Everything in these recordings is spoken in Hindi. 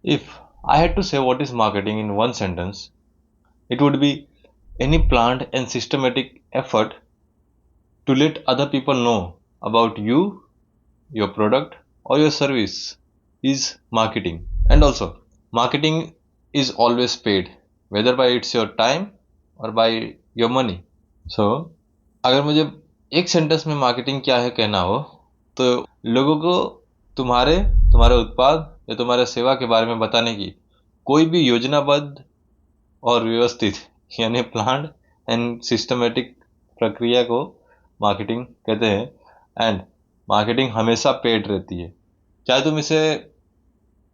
If I had to say what is marketing in one sentence, it would be any planned and systematic effort to let other people know about you, your product, or your service is marketing. And also, marketing is always paid, whether by it's your time or by your money. So, अगर मुझे एक सेंटेंस में मार्केटिंग क्या है कहना हो, तो लोगों को तुम्हारे तुम्हारे उत्पाद या तुम्हारे सेवा के बारे में बताने की कोई भी योजनाबद्ध और व्यवस्थित यानी प्लान्ड एंड सिस्टमेटिक प्रक्रिया को मार्केटिंग कहते हैं। एंड मार्केटिंग हमेशा पेड रहती है, चाहे तुम इसे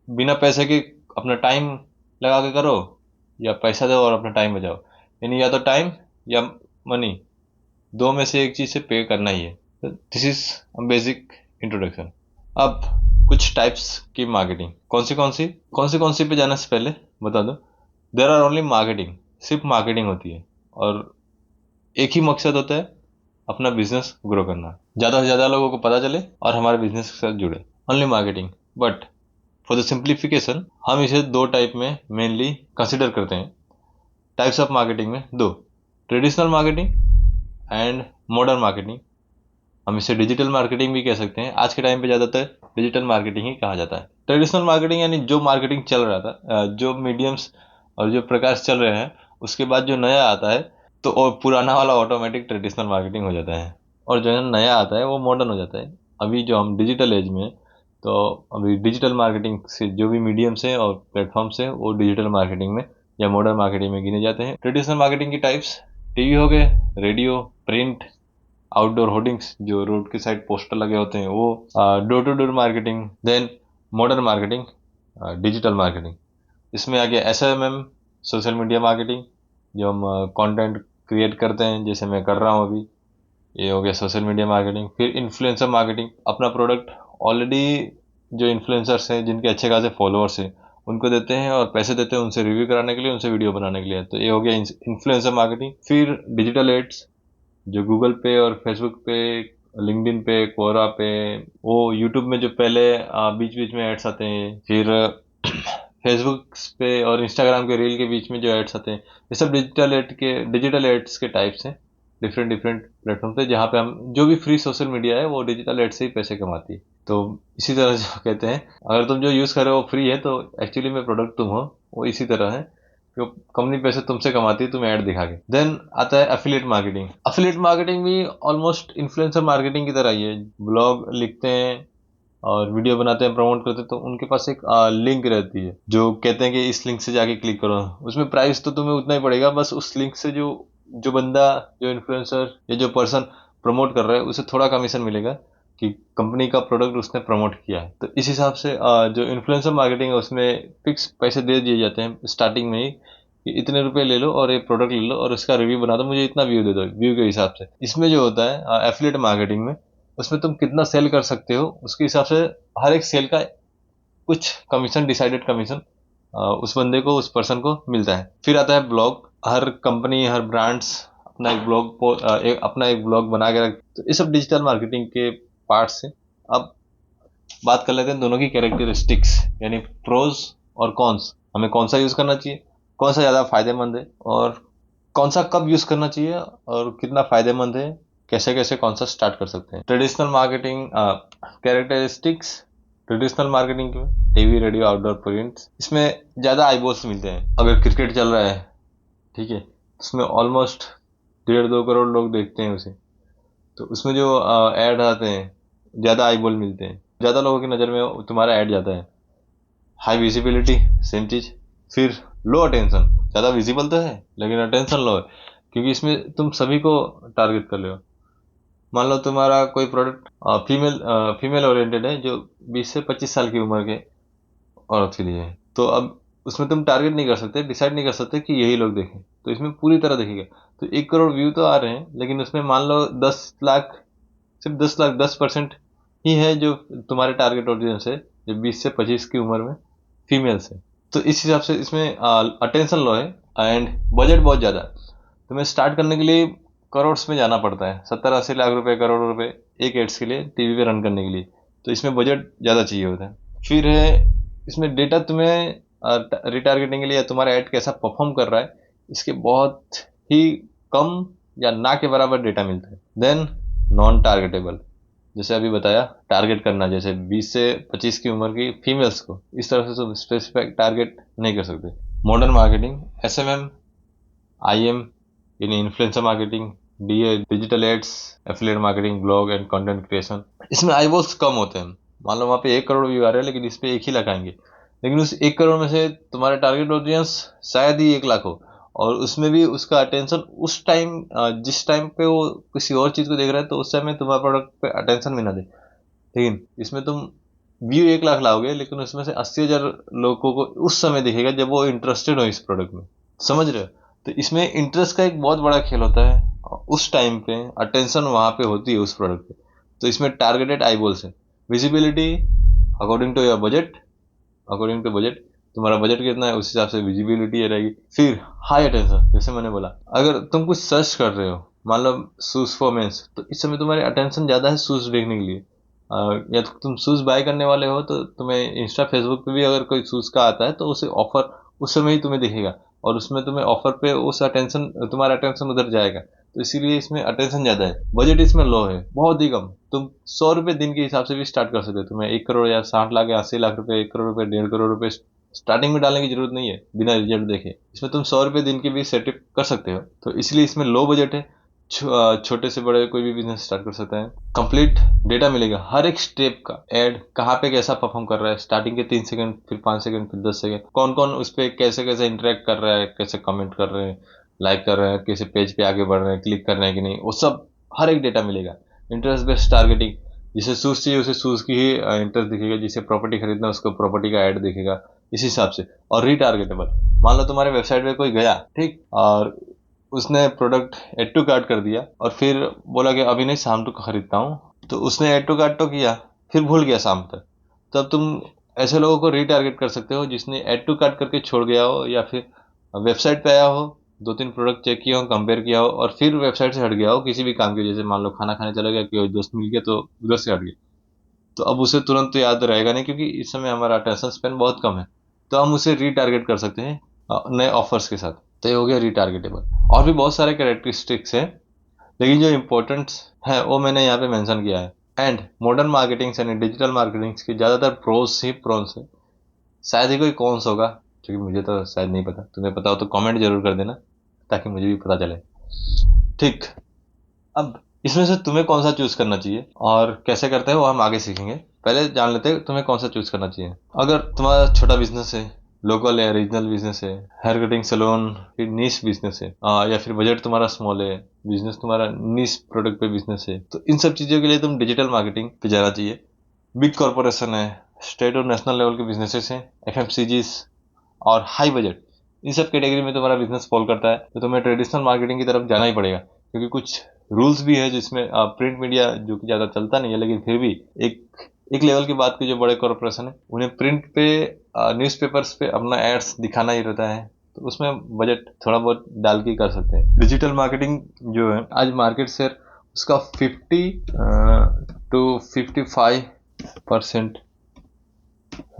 बिना पैसे के अपना टाइम लगा के करो या पैसा दो और अपना टाइम बचाओ, यानी या तो टाइम या मनी, दो में से एक चीज से पे करना ही है। This is basic introduction. अब कुछ टाइप्स की मार्केटिंग कौन सी पे जाने से पहले बता दो, देर आर ओनली मार्केटिंग, सिर्फ मार्केटिंग होती है और एक ही मकसद होता है, अपना बिजनेस ग्रो करना, ज़्यादा से ज़्यादा लोगों को पता चले और हमारे बिजनेस के साथ जुड़े, only marketing. But for the simplification हम इसे दो टाइप में मेनली कंसिडर करते हैं। टाइप्स ऑफ मार्केटिंग में दो, traditional marketing and modern marketing. हम इसे डिजिटल मार्केटिंग भी कह सकते हैं, आज के टाइम पे ज़्यादातर डिजिटल मार्केटिंग ही कहा जाता है। ट्रेडिशनल मार्केटिंग यानी जो मार्केटिंग चल रहा था, जो मीडियम्स और जो प्रकाश चल रहे हैं, उसके बाद जो नया आता है तो और पुराना वाला ऑटोमेटिक ट्रेडिशनल मार्केटिंग हो जाता है, और जो नया आता है वो मॉडर्न हो जाता है। अभी जो हम डिजिटल एज में, तो अभी डिजिटल मार्केटिंग से जो भी मीडियम्स हैं और प्लेटफॉर्म्स हैं वो डिजिटल मार्केटिंग में या मॉडर्न मार्केटिंग में गिने जाते हैं। ट्रेडिशनल मार्केटिंग की टाइप्स टीवी हो गए, रेडियो, प्रिंट, आउटडोर होर्डिंग्स जो रोड के साइड पोस्टर लगे होते हैं वो, door to door marketing. Then modern marketing, digital marketing, इसमें आ गया एसएमएम, सोशल मीडिया मार्केटिंग, जो हम कंटेंट क्रिएट करते हैं जैसे मैं कर रहा हूँ अभी, ये हो गया सोशल मीडिया मार्केटिंग। फिर इन्फ्लुएंसर मार्केटिंग, अपना प्रोडक्ट ऑलरेडी जो इन्फ्लुएंसर्स हैं जिनके अच्छे खासे फॉलोअर्स हैं उनको देते हैं और पैसे देते हैं उनसे रिव्यू कराने के लिए, उनसे वीडियो बनाने के लिए, तो ये हो गया इन्फ्लुएंसर मार्केटिंग। फिर डिजिटल एड्स जो गूगल पे और फेसबुक पे, लिंक्डइन पे, कोरा पे, वो यूट्यूब में जो पहले बीच बीच में एड्स आते हैं, फिर फेसबुक पे और इंस्टाग्राम के रील के बीच में जो एड्स आते हैं, ये सब डिजिटल एड्स के टाइप्स हैं। डिफरेंट डिफरेंट प्लेटफॉर्म पे जहाँ पे हम जो भी फ्री सोशल मीडिया है वो डिजिटल एड से ही पैसे कमाती है। तो इसी तरह जो कहते हैं, अगर तुम जो यूज़ कर रहे हो वो फ्री है तो एक्चुअली में प्रोडक्ट तुम हो, वो इसी तरह है जो कंपनी पैसे तुमसे कमाती है तुम्हें ऐड दिखा के। देन आता है एफिलिएट मार्केटिंग। एफिलिएट मार्केटिंग भी ऑलमोस्ट इन्फ्लुएंसर मार्केटिंग की तरह ही है, ब्लॉग लिखते हैं और वीडियो बनाते हैं, प्रमोट करते हैं, तो उनके पास एक लिंक रहती है जो कहते हैं कि इस लिंक से जाके क्लिक करो, उसमें प्राइस तो तुम्हें उतना ही पड़ेगा, बस उस लिंक से जो जो बंदा, जो इन्फ्लुएंसर या जो पर्सन प्रमोट कर रहा है उसे थोड़ा कमीशन मिलेगा कि कंपनी का प्रोडक्ट उसने प्रमोट किया है। तो इस हिसाब से जो इन्फ्लुएंसर मार्केटिंग है उसमें फिक्स पैसे दे दिए जाते हैं स्टार्टिंग में ही कि इतने रुपए ले लो और एक प्रोडक्ट ले लो और इसका रिव्यू बना दो, मुझे इतना व्यू दे दो, व्यू के हिसाब से। इसमें जो होता है एफिलिएट मार्केटिंग में, उसमें तुम कितना सेल कर सकते हो उसके हिसाब से हर एक सेल का कुछ कमीशन, डिसाइडेड कमीशन उस बंदे को, उस पर्सन को मिलता है। फिर आता है ब्लॉग, हर कंपनी, हर ब्रांड्स अपना एक ब्लॉग बना के रख, तो ये सब डिजिटल मार्केटिंग के पार्ट्स हैं। अब बात कर लेते हैं दोनों की कैरेक्टरिस्टिक्स, यानी प्रोज और कॉन्स, हमें कौन सा यूज करना चाहिए, कौन सा ज़्यादा फायदेमंद है और कौन सा कब यूज करना चाहिए और कितना फायदेमंद है, कैसे कैसे कौन सा स्टार्ट कर सकते हैं। Traditional marketing characteristics, traditional marketing में टीवी, रेडियो, आउटडोर प्रिंट, इसमें ज़्यादा आईबॉल्स मिलते हैं। अगर क्रिकेट चल रहा है, ठीक है, उसमें ऑलमोस्ट 1.5-2 करोड़ लोग देखते हैं उसे, तो उसमें जो ऐड आते हैं ज़्यादा आईबॉल मिलते हैं, ज़्यादा लोगों की नज़र में तुम्हारा ऐड जाता है। हाई विजिबिलिटी, सेम चीज़। फिर लो अटेंशन, ज़्यादा विजिबल तो है लेकिन अटेंशन लो है, क्योंकि इसमें तुम सभी को टारगेट कर रहे हो। मान लो तुम्हारा कोई प्रोडक्ट फीमेल ओरिएंटेड है जो 20 से 25 साल की उम्र के औरत के लिए है, तो अब उसमें तुम टारगेट नहीं कर सकते, डिसाइड नहीं कर सकते कि यही लोग देखें, तो इसमें पूरी तरह देखेगा। तो 1 करोड़ व्यू तो आ रहे हैं लेकिन उसमें मान लो 10 लाख, सिर्फ 10 लाख, 10% ही है जो तुम्हारे टारगेट ऑडियंस है, जो 20 से 25 की उम्र में फीमेल्स है। तो इस हिसाब से इसमें अटेंशन लो है एंड बजट बहुत ज़्यादा है। तुम्हें स्टार्ट करने के लिए करोड़्स में जाना पड़ता है, 70-80 लाख रुपए, करोड़ रुपए एक एड्स के लिए, टीवी पे रन करने के लिए, तो इसमें बजट ज़्यादा चाहिए होता है। फिर है इसमें डेटा तुम्हें रिटारगेटिंग के लिए तुम्हारा ऐड कैसा परफॉर्म कर रहा है इसके बहुत ही कम या ना के बराबर डेटा मिलता है। देन नॉन टारगेटेबल, जैसे अभी बताया, टारगेट करना, जैसे 20 से 25 की उम्र की फीमेल्स को इस तरह से तो स्पेसिफिक टारगेट नहीं कर सकते। मॉडर्न मार्केटिंग, एसएमएम, आईएम यानी influencer marketing, DA digital ads, affiliate marketing, blog and content creation, इसमें आईबॉल्स कम होते हैं। मान लो वहाँ पे 1 करोड़ व्यू आ रहे हैं लेकिन इस पे 1 ही लाख आएंगे, लेकिन उस 1 करोड़ में से तुम्हारा टारगेट ऑडियंस शायद ही 1 लाख हो, और उसमें भी उसका अटेंशन उस टाइम, जिस टाइम पे वो किसी और चीज को देख रहा है तो उस समय तुम्हारे प्रोडक्ट पे अटेंशन भी ना दे। लेकिन इसमें तुम व्यू 1 लाख लाओगे लेकिन उसमें से 80,000 लोगों को उस समय दिखेगा जब वो इंटरेस्टेड हो इस प्रोडक्ट में। समझ रहे हो? तो इसमें इंटरेस्ट का एक बहुत बड़ा खेल होता है, उस टाइम पे अटेंशन वहां पे होती है उस प्रोडक्ट पे। तो इसमें टारगेटेड आईबॉल्स है। Visibility according to your budget, according to budget, तुम्हारा बजट कितना है उस हिसाब से विजिबिलिटी रहेगी। फिर हाई अटेंशन, जैसे मैंने बोला, अगर तुम कुछ सर्च कर रहे हो, मान लो शूज फॉर मेंस, तो इस समय तुम्हारी अटेंशन ज्यादा है शूज देखने के लिए। या तो तुम शूज बाय करने वाले हो तो तुम्हें इंस्टा फेसबुक पे भी अगर कोई शूज का आता है तो उसे ऑफर उस समय ही तुम्हें दिखेगा, और उसमें तुम्हें ऑफर पे उस अटेंशन, तुम्हारा अटेंशन उधर जाएगा। तो इसीलिए इसमें अटेंशन ज्यादा है। बजट इसमें लो है, बहुत ही कम। तुम 100 रुपए दिन के हिसाब से भी स्टार्ट कर सकते हो। तुम्हें 1 करोड़ या 60 लाख या 80 लाख रुपए, 1 करोड़ रुपए, 1.5 करोड़ रुपए स्टार्टिंग में डालने की जरूरत नहीं है बिना रिजल्ट देखे। इसमें तुम 100 रुपए दिन के भी सेटअप कर सकते हो। तो इसलिए इसमें लो बजट है। छोटे से बड़े कोई भी बिजनेस स्टार्ट कर सकता है। कंप्लीट डेटा मिलेगा हर एक स्टेप का, एड कहाँ पे कैसा परफॉर्म कर रहा है, स्टार्टिंग के 3 सेकंड, फिर 5 सेकंड, फिर 10 सेकंड, कौन कौन उस पर कैसे कैसे इंटरेक्ट कर रहा है, कैसे कमेंट कर रहे हैं, लाइक कर रहे हैं, कैसे पेज पे आगे बढ़ रहे हैं, क्लिक कर रहे हैं कि नहीं, वो सब हर एक डेटा मिलेगा। इंटरेस्ट बेस्ड टारगेटिंग, जिसे शूज चाहिए उसे शूज की ही इंटरेस्ट दिखेगा, जिसे प्रॉपर्टी खरीदना उसको प्रॉपर्टी का ऐड दिखेगा इस हिसाब से। और रीटारगेटेबल, मान लो तुम्हारे वेबसाइट पे कोई गया, ठीक, और उसने प्रोडक्ट एड टू कार्ट कर दिया और फिर बोला कि अभी नहीं, शाम को खरीदता हूँ, तो उसने एड टू कार्ट तो किया, फिर भूल गया शाम तक। तब तुम ऐसे लोगों को रीटारगेट कर सकते हो जिसने एड टू कार्ट करके छोड़ गया हो, या फिर वेबसाइट पे आया हो, 2-3 प्रोडक्ट चेक किया हो, कंपेयर किया हो, और फिर वेबसाइट से हट गया हो किसी भी काम की, जैसे मान लो खाना खाने चला गया, कोई दोस्त मिल गया तो उधर से हट गया। तो अब उसे तुरंत तो याद रहेगा नहीं क्योंकि इस समय हमारा अटेंशन स्पेन बहुत कम है। तो हम उसे रीटारगेट कर सकते हैं नए ऑफर्स के साथ। तो ये हो गया रीटारगेटेबल। और भी बहुत सारे कैरेक्टरिस्टिक्स हैं, लेकिन जो इम्पोर्टेंट है वो मैंने यहाँ पे मेंशन किया है। एंड मॉडर्न मार्केटिंग यानी डिजिटल मार्केटिंग की ज़्यादातर प्रोस ही प्रोन्स है। शायद ही कोई कॉन्स होगा, क्योंकि मुझे तो शायद नहीं पता। तुम्हें पता हो तो कमेंट जरूर कर देना ताकि मुझे भी पता चले। ठीक, अब इसमें से तुम्हें कौन सा चूज करना चाहिए और कैसे करते हैं वो हम आगे सीखेंगे। पहले जान लेते हैं तुम्हें कौन सा चूज करना चाहिए। अगर तुम्हारा छोटा बिजनेस है, लोकल है, रीजनल बिजनेस है, हेयर कटिंग सैलून, फिर नीश बिजनेस है, या फिर बजट तुम्हारा स्मॉल है, बिजनेस तुम्हारा नीश प्रोडक्ट पे बिजनेस है, तो इन सब चीजों के लिए तुम डिजिटल मार्केटिंग पे जाना चाहिए। बिग कॉर्पोरेशन है, स्टेट और नेशनल लेवल के बिजनेसेस हैं, एफएमसीजीज, और हाई बजट, इन सब कैटेगरी में तुम्हारा बिजनेस फॉल करता है तो तुम्हें ट्रेडिशनल मार्केटिंग की तरफ जाना ही पड़ेगा। क्योंकि कुछ रूल्स भी है जिसमें प्रिंट मीडिया जो कि ज़्यादा चलता नहीं है, लेकिन फिर भी एक एक लेवल की बात की, जो बड़े कॉरपोरेशन है उन्हें प्रिंट पे, न्यूज़पेपर्स पे अपना एड्स दिखाना ही रहता है, तो उसमें बजट थोड़ा बहुत डाल के कर सकते हैं। डिजिटल मार्केटिंग जो है आज मार्केट शेयर उसका 50 to 55%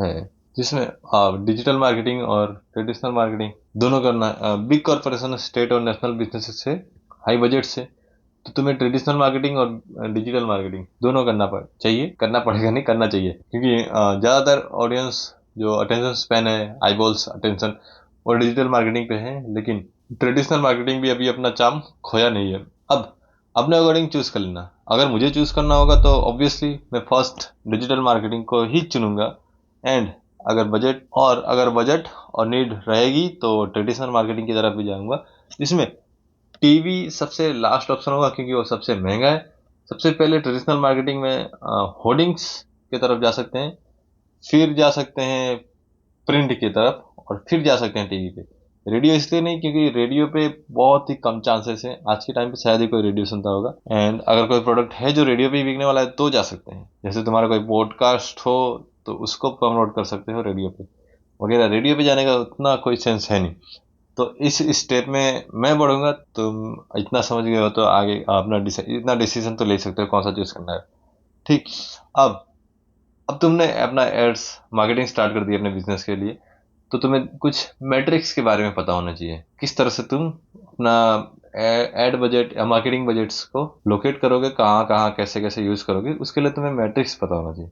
है, जिसमें डिजिटल मार्केटिंग और ट्रेडिशनल मार्केटिंग दोनों करना है। बिग कॉर्पोरेशन, स्टेट और नेशनल बिजनेसेस से, हाई बजट से, तो तुम्हें ट्रेडिशनल मार्केटिंग और डिजिटल मार्केटिंग दोनों चाहिए, करना पड़ेगा नहीं, करना चाहिए। क्योंकि ज़्यादातर ऑडियंस जो अटेंशन स्पैन है, आईबॉल्स अटेंशन, वो डिजिटल मार्केटिंग पे है, लेकिन ट्रेडिशनल मार्केटिंग भी अभी अपना चार्म खोया नहीं है। अब अपने अकॉर्डिंग चूज कर लेना। अगर मुझे चूज करना होगा तो ऑब्वियसली मैं फर्स्ट डिजिटल मार्केटिंग को ही चुनूंगा। एंड अगर बजट और नीड रहेगी तो ट्रेडिशनल मार्केटिंग की तरफ भी जाऊंगा, जिसमें टीवी सबसे लास्ट ऑप्शन होगा क्योंकि वो सबसे महंगा है। सबसे पहले ट्रेडिशनल मार्केटिंग में होर्डिंग्स की तरफ जा सकते हैं, फिर जा सकते हैं प्रिंट की तरफ, और फिर जा सकते हैं टीवी पे। रेडियो इसलिए नहीं क्योंकि रेडियो पे बहुत ही कम चांसेस है, आज के टाइम पे शायद ही कोई रेडियो सुनता होगा। एंड अगर कोई प्रोडक्ट है जो रेडियो पे ही बिकने वाला है तो जा सकते हैं, जैसे तुम्हारा कोई पॉडकास्ट हो तो उसको प्रमोट कर सकते हो रेडियो पे वगैरह। रेडियो पे जाने का उतना कोई सेंस है नहीं। तो इस स्टेप में मैं बढ़ूंगा। तुम इतना समझ गए हो तो आगे अपना इतना डिसीजन तो ले सकते हो कौन सा चूज करना है। ठीक, अब अब तुमने अपना एड्स मार्केटिंग स्टार्ट कर दी अपने बिजनेस के लिए, तो तुम्हें कुछ मैट्रिक्स के बारे में पता होना चाहिए। किस तरह से तुम अपना एड बजट या मार्केटिंग बजट्स को लोकेट करोगे, कहाँ कहाँ कैसे कैसे यूज करोगे, उसके लिए तुम्हें मैट्रिक्स पता होना चाहिए।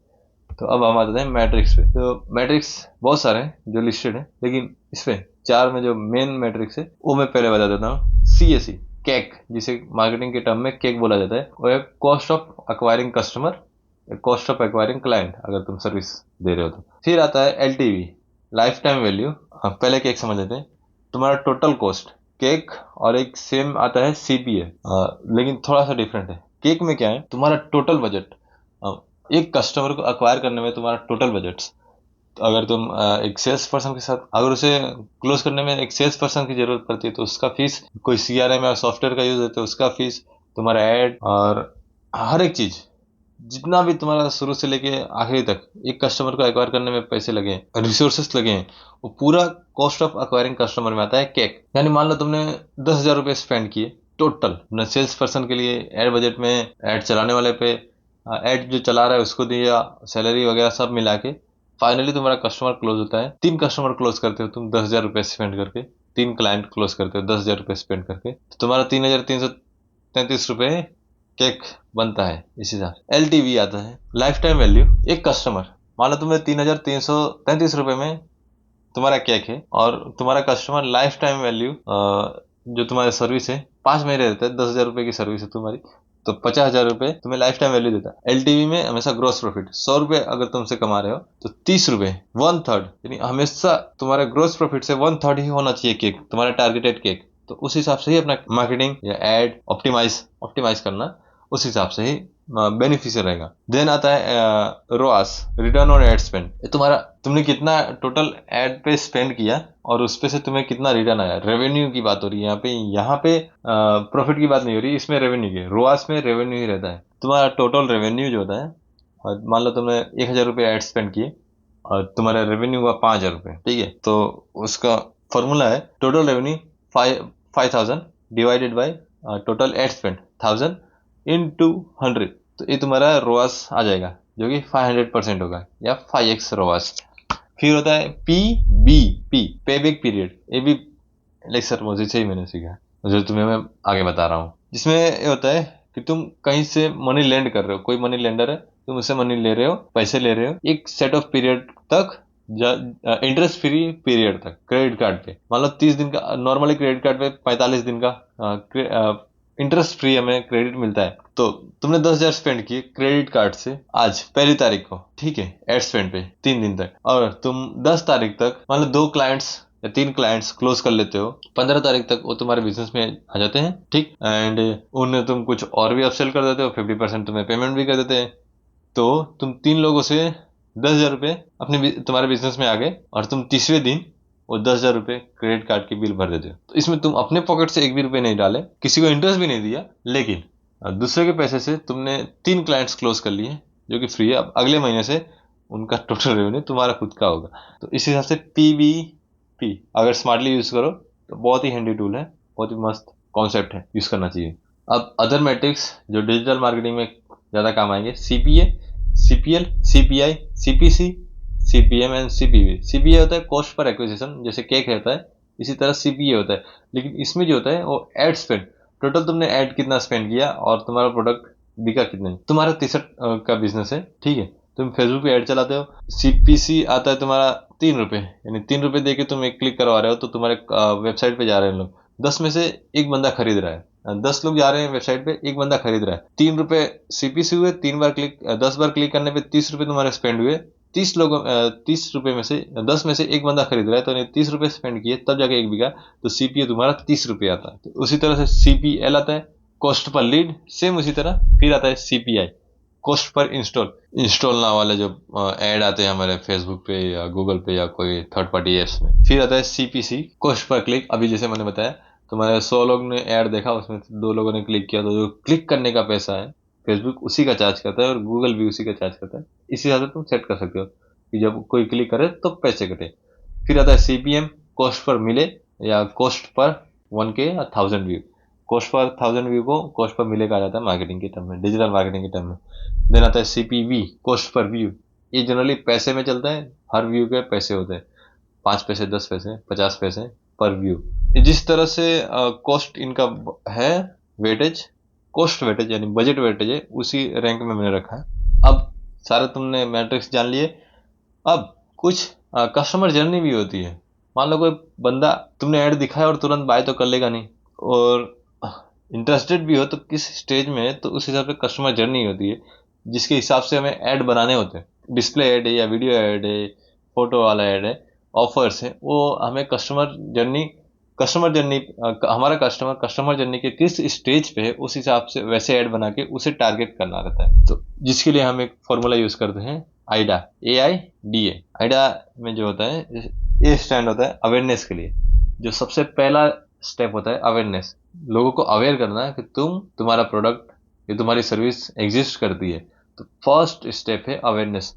तो अब हम आते हैं मैट्रिक्स पे। तो मैट्रिक्स बहुत सारे हैं जो लिस्टेड है, लेकिन इसमें चार में जो मेन मैट्रिक्स है वो मैं पहले बता देता हूँ। CAC, कैक, जिसे मार्केटिंग के टर्म में कैक बोला जाता है, वो है cost of acquiring customer, cost of acquiring client, अगर तुम सर्विस दे रहे हो तो। फिर आता है LTV, लाइफ टाइम वैल्यू। पहले केक समझ लेते हैं। तुम्हारा टोटल कॉस्ट, केक, और एक सेम आता है CPA, लेकिन थोड़ा सा डिफरेंट है। केक में क्या है, तुम्हारा टोटल बजट, एक कस्टमर को अक्वायर करने में तुम्हारा टोटल बजट। तो अगर तुम एक सेल्स पर्सन के साथ, अगर उसे क्लोज करने में एक सेल्स पर्सन की जरूरत पड़ती है तो उसका फीस, कोई CRM या सॉफ्टवेयर का यूज है तो उसका फीस, तुम्हारा एड और हर एक चीज, जितना भी तुम्हारा शुरू से लेके आखिरी तक एक कस्टमर को एक्वायर करने में पैसे लगे, रिसोर्सेस लगे हैं, वो पूरा कॉस्ट ऑफ एक्वायरिंग कस्टमर में आता है केक। यानी मान लो तुमने 10,000 रुपये स्पेंड किए टोटल अपने सेल्स पर्सन के लिए, एड बजट में, एड चलाने वाले पे, एड जो चला रहा है उसको दिया, सैलरी वगैरह सब मिला के फाइनली तुम्हारा कस्टमर क्लोज होता है। 3 कस्टमर क्लोज करते हो तुम 10,000 रुपये स्पेंड करके, 3 क्लाइंट क्लोज करते हो 10,000 रुपये स्पेंड करके, तो तुम्हारा 3,333 रुपये केक बनता है। इसी तरह LTV आता है, लाइफ टाइम वैल्यू। एक कस्टमर, मान लो तुम्हें 3,333 रुपये में तुम्हारा केक है, और तुम्हारा कस्टमर लाइफ टाइम वैल्यू, जो तुम्हारी सर्विस है 5 महीने रहता है, 10,000 रुपये की सर्विस है तुम्हारी, तो 50,000 रुपये तुम्हें लाइफ टाइम वैल्यू देता है। LTV में हमेशा ग्रोस प्रॉफिट, 100 रुपये अगर तुमसे कमा रहे हो तो 30 रुपये, 1/3, यानी हमेशा तुम्हारा ग्रोस प्रॉफिट से 1/3 ही होना चाहिए केक, तुम्हारा टारगेटेड केक। तो उस हिसाब से ही अपना मार्केटिंग या एड ऑप्टिमाइज ऑप्टिमाइज करना, उस हिसाब से ही बेनिफिशियल रहेगा। देन आता है ROAS, return on ad spend. तुम्हारा, तुमने कितना टोटल एड पे स्पेंड किया और उस पे से तुम्हें कितना रिटर्न आया, रेवेन्यू की बात हो रही है यहाँ पे। यहाँ पे प्रॉफिट की बात नहीं हो रही, इसमें रेवेन्यू की, ROAS में रेवेन्यू ही रहता है। तुम्हारा टोटल रेवेन्यू जो होता है, और मान लो तुमने 1,000 रुपये एड स्पेंड किए और तुम्हारा रेवेन्यू हुआ 5,000 रुपये, ठीक है, तो उसका फॉर्मूला है total revenue 5,000 divided by total ad spend 1,000 × 100, तो ये तुम्हारा ROAS आ जाएगा, जो कि 500% होगा, या 5x ROAS। फिर होता है PBP, पे बैक पीरियड। ये भी लेक्चर मुझे से ही मैंने सीखा, जो तुम्हें मैं आगे बता रहा हूँ। जिसमें ये होता है कि तुम कहीं से मनी लेंड कर रहे हो, कोई मनी लेंडर है, तुम उससे मनी ले रहे हो, पैसे ले रहे हो एक सेट ऑफ पीरियड तक, इंटरेस्ट फ्री पीरियड तक, क्रेडिट कार्ड पे। मान लो 30 दिन का, नॉर्मली क्रेडिट कार्ड पे 45 दिन का इंटरेस्ट फ्री हमें क्रेडिट मिलता है। तो तुमने 10,000 स्पेंड किए क्रेडिट कार्ड से आज 1 तारीख को, ठीक है, एड स्पेंड पे 3 दिन तक, और तुम 10 तारीख तक, मान लो 2 क्लाइंट्स या 3 क्लाइंट्स क्लोज कर लेते हो, 15 तारीख तक वो तुम्हारे बिजनेस में आ जाते हैं, ठीक, एंड उन्हें तुम कुछ और भी अपसेल कर देते हो, 50% तुम्हें पेमेंट भी कर देते हैं। तो तुम 3 लोगों से 10,000 रुपये अपने तुम्हारे बिजनेस में आ गए, और तुम तीसरे दिन वो 10,000 रुपये क्रेडिट कार्ड की बिल भर देते हो। तो इसमें तुम अपने पॉकेट से एक भी रुपये नहीं डाले, किसी को इंटरेस्ट भी नहीं दिया, लेकिन दूसरे के पैसे से तुमने 3 क्लाइंट्स क्लोज कर लिए जो कि फ्री है। अब अगले महीने से उनका टोटल रेवेन्यू तुम्हारा खुद का होगा। तो इस हिसाब से PBP अगर स्मार्टली यूज करो तो बहुत ही हैंडी टूल है, बहुत ही मस्त कॉन्सेप्ट है, यूज करना चाहिए। अब अदर मैट्रिक्स जो डिजिटल मार्केटिंग में ज्यादा काम आएंगे, CPA, CPL, CPI, CPC, CPM and CPV। CPA होता है कॉस्ट पर एक्विजिशन, जैसे केक रहता है, इसी तरह CPA होता है, लेकिन इसमें जो होता है वो एड स्पेंड, टोटल तुमने एड कितना स्पेंड किया और तुम्हारा प्रोडक्ट बिका कितने। तुम्हारा 63 का बिजनेस है, ठीक है, तुम फेसबुक पे एड चलाते हो। CPC आता है तुम्हारा 3 रुपये, यानी 3 रुपये देके तुम एक क्लिक करवा रहे हो, तो तुम्हारे वेबसाइट पे जा रहे हैं लोग, 10 में से एक बंदा खरीद रहा है, 10 लोग जा रहे हैं वेबसाइट पे, एक बंदा खरीद रहा है, 3 रुपये CPC हुए, 10 बार क्लिक करने पे 30 रुपये तुम्हारे स्पेंड हुए। 30 रुपये में से 10 में से एक बंदा खरीद रहा है, तो 30 रुपये स्पेंड किए तब जाके एक बिका, तो CPA तुम्हारा 30 रुपये आता है। तो उसी तरह से CPL आता है, कॉस्ट पर लीड, सेम उसी तरह। फिर आता है CPI, कॉस्ट पर इंस्टॉल ना वाले जो ऐड आते हैं हमारे फेसबुक पे या गूगल पे या कोई थर्ड पार्टी एप्स में। फिर आता है CPC, कॉस्ट पर क्लिक। अभी जैसे मैंने बताया, तुम्हारे 100 लोग ने ऐड देखा, उसमें 2 लोगों ने क्लिक किया, तो जो क्लिक करने का पैसा है फेसबुक उसी का चार्ज करता है, और गूगल भी उसी का चार्ज करता है। इसी हिसाब से तुम सेट कर सकते हो कि जब कोई क्लिक करे तो पैसे कटे। फिर आता है CPM, कॉस्ट पर मिले, या कॉस्ट पर 1K या 1,000 व्यू। कॉस्ट पर 1,000 व्यू को कॉस्ट पर मिले कहा जाता है मार्केटिंग के टर्म में, डिजिटल मार्केटिंग के टर्म में। देन आता है CPV, कॉस्ट पर व्यू। ये जनरली पैसे में चलता है, हर व्यू के पैसे होते हैं, 5 पैसे, 10 पैसे, 50 पैसे पर व्यू। जिस तरह से कॉस्ट इनका है, वेटेज, कॉस्ट वेटेज यानी बजट वेटेज है, उसी रैंक में मैंने रखा है। अब सारे तुमने मैट्रिक्स जान लिए। अब कुछ कस्टमर जर्नी भी होती है। मान लो कोई बंदा, तुमने ऐड दिखाया और तुरंत बाय तो कर लेगा नहीं, और इंटरेस्टेड भी हो तो किस स्टेज में है, तो उस हिसाब से कस्टमर जर्नी होती है, जिसके हिसाब से हमें ऐड बनाने होते हैं। डिस्प्ले ऐड है या वीडियो ऐड है, फोटो वाला ऐड है, ऑफर्स है, वो हमें कस्टमर जर्नी हमारा कस्टमर जर्नी के किस स्टेज पे है, उस हिसाब से वैसे ऐड बना के उसे टारगेट करना रहता है। तो जिसके लिए हम एक फॉर्मूला यूज करते हैं, आइडा, AIDA। आइडा में जो होता है, ए स्टैंड होता है अवेयरनेस के लिए। जो सबसे पहला स्टेप होता है अवेयरनेस, लोगों को अवेयर करना है कि तुम्हारा प्रोडक्ट या तुम्हारी सर्विस एग्जिस्ट करती है। तो फर्स्ट स्टेप है अवेयरनेस।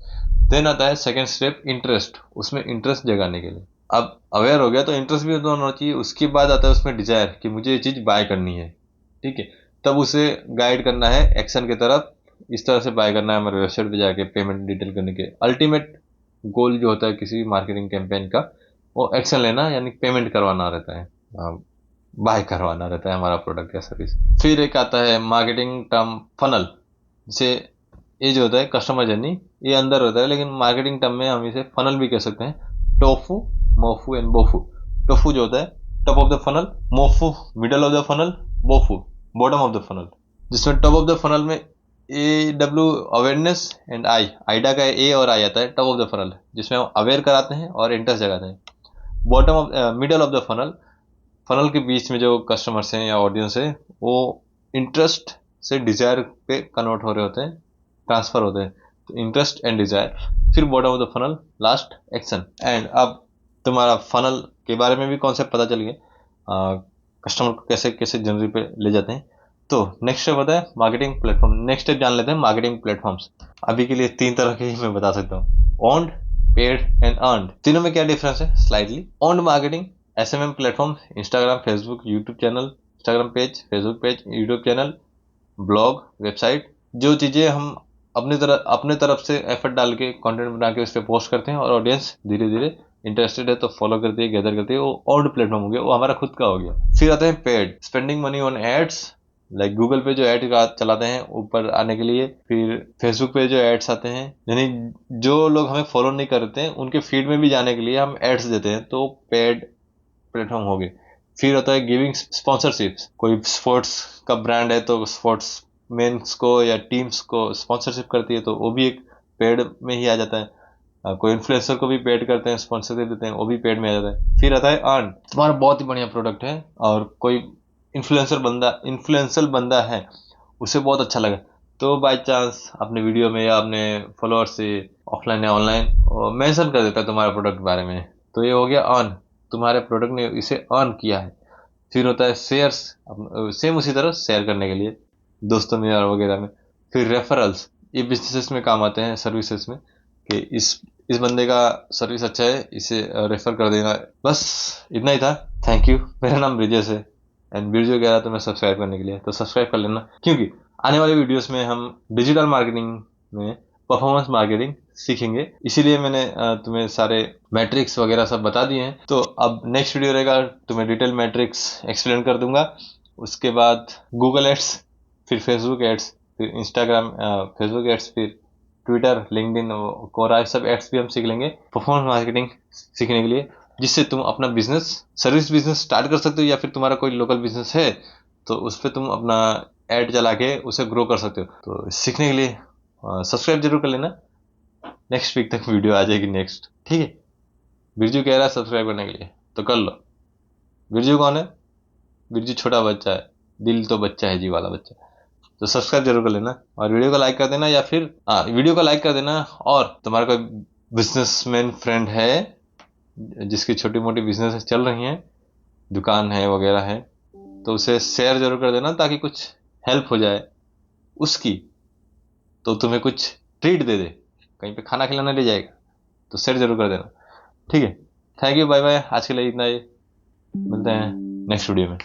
देन आता है सेकंड स्टेप इंटरेस्ट, उसमें इंटरेस्ट जगाने के लिए। अब अवेयर हो गया तो इंटरेस्ट भी तो होना चाहिए। उसके बाद आता है उसमें डिजायर, कि मुझे ये चीज बाय करनी है, ठीक है। तब उसे गाइड करना है एक्शन की तरफ, इस तरह से बाय करना है हमारे वेबसाइट पे जाके पेमेंट डिटेल करने के। अल्टीमेट गोल जो होता है किसी भी मार्केटिंग कैंपेन का, वो एक्शन लेना यानी पेमेंट करवाना रहता है, बाय करवाना रहता है हमारा प्रोडक्ट या सर्विस। फिर एक आता है मार्केटिंग टर्म फनल, जिसे, ये जो होता है कस्टमर जर्नी, ये अंदर होता है, लेकिन मार्केटिंग टर्म में हम इसे फनल भी कह सकते हैं। TOFU, MOFU and BOFU. TOFU जो होता है top of the funnel, MOFU middle of the funnel, BOFU bottom of the funnel. जिसमें टॉप ऑफ द फनल में AW अवेयरनेस एंड आइडा का ए और आई आता है टॉप ऑफ द फनल, जिसमें हम अवेयर कराते हैं और इंटरेस्ट जगाते हैं। Bottom of middle of the funnel, funnel के बीच में जो कस्टमर्स हैं या ऑडियंस है, वो इंटरेस्ट से डिजायर पे कन्वर्ट हो रहे होते हैं, ट्रांसफर होते हैं। तो इंटरेस्ट एंड डिजायर, फिर bottom of the funnel, last action. And अब तुम्हारा फनल के बारे में भी कॉन्सेप्ट पता चल गया, कस्टमर को कैसे कैसे जनरी पे ले जाते हैं। तो नेक्स्ट स्टेप होता है मार्केटिंग प्लेटफॉर्म। नेक्स्ट स्टेप जान लेते हैं मार्केटिंग प्लेटफॉर्म्स। अभी के लिए 3 तरह के ही मैं बता सकता हूँ, ओन्ड, पेड एंड अर्नड। तीनों में क्या डिफरेंस है slightly. Owned marketing, SMM platform, Instagram, Facebook, YouTube channel, Instagram page, Facebook page, YouTube channel, blog, website, जो चीजें हम अपने तरफ से एफर्ट डाल के कंटेंट बना के उस पर पोस्ट करते हैं और ऑडियंस धीरे धीरे इंटरेस्टेड है तो फॉलो करती है, गैदर करती है, वो ऑर्ड प्लेटफॉर्म हो गया, वो हमारा खुद का हो गया। फिर आते हैं paid, spending money on ads, like Google पे जो एड चलाते हैं ऊपर आने के लिए, फिर फेसबुक पे जो एड्स आते हैं, यानी जो लोग हमें फॉलो नहीं करते हैं उनके फीड में भी जाने के लिए हम एड्स देते हैं, तो पेड प्लेटफॉर्म हो गए। फिर होता है गिविंग स्पॉन्सरशिप्स, कोई स्पोर्ट्स का ब्रांड है तो स्पोर्ट्स मेंस को या टीम्स को स्पॉन्सरशिप करती है, तो वो भी एक पेड में ही आ जाता है। कोई इन्फ्लुएंसर को भी पेड करते हैं, स्पॉन्सरशिप देते हैं, वो भी पेड में आ जाता है। फिर आता है अर्न, तुम्हारा बहुत ही बढ़िया प्रोडक्ट है और कोई इन्फ्लुएंसर बंदा है, उसे बहुत अच्छा लगा, तो बाय चांस अपने वीडियो में या अपने फॉलोअर से ऑफलाइन या ऑनलाइन मेंशन कर देता है तुम्हारे प्रोडक्ट के बारे में, तो ये हो गया अर्न, तुम्हारे प्रोडक्ट ने इसे अर्न किया है। फिर होता है शेयर्स, सेम उसी तरह शेयर करने के लिए दोस्तों में और वगैरह में। फिर रेफरल्स, ये बिजनेसेस में काम आते हैं, सर्विसेज में, कि इस बंदे का सर्विस अच्छा है, इसे रेफर कर देना। बस इतना ही था। Thank you. मेरा नाम ब्रिजेश है एंड वीडियो कह रहा था मैं सब्सक्राइब करने के लिए, तो सब्सक्राइब कर लेना, क्योंकि आने वाले वीडियोस में हम डिजिटल मार्केटिंग में परफॉर्मेंस मार्केटिंग सीखेंगे। इसीलिए मैंने तुम्हें सारे मैट्रिक्स वगैरह सब बता दिए हैं। तो अब नेक्स्ट वीडियो रहेगा, तुम्हें डिटेल मैट्रिक्स एक्सप्लेन कर दूंगा। उसके बाद गूगल एड्स, फिर फेसबुक एड्स, फिर इंस्टाग्राम फेसबुक एड्स, फिर ट्विटर, लिंक्डइन, कोरा, सब एड्स भी हम सीख लेंगे परफॉर्मेंस मार्केटिंग सीखने के लिए, जिससे तुम अपना बिजनेस, सर्विस बिजनेस स्टार्ट कर सकते हो, या फिर तुम्हारा कोई लोकल बिजनेस है तो उस पर तुम अपना ऐड चला के उसे ग्रो कर सकते हो। तो सीखने के लिए सब्सक्राइब जरूर कर लेना। नेक्स्ट वीक तक वीडियो आ जाएगी नेक्स्ट, ठीक है। बिरजू कह रहा है सब्सक्राइब करने के लिए, तो कर लो। बिरजू कौन है? बिरजू छोटा बच्चा है, दिल तो बच्चा है जी वाला बच्चा। तो सब्सक्राइब जरूर कर लेना और वीडियो को लाइक कर देना, या फिर वीडियो को लाइक कर देना। और तुम्हारा कोई बिजनेसमैन फ्रेंड है जिसकी छोटी मोटी बिजनेस चल रही हैं, दुकान है वगैरह है, तो उसे शेयर जरूर कर देना, ताकि कुछ हेल्प हो जाए उसकी, तो तुम्हें कुछ ट्रीट दे दे, कहीं पे खाना खिलाना ले जाएगा, तो शेयर जरूर कर देना, ठीक है। थैंक यू, बाय बाय, आज के लिए इतना ही। मिलते हैं नेक्स्ट वीडियो में।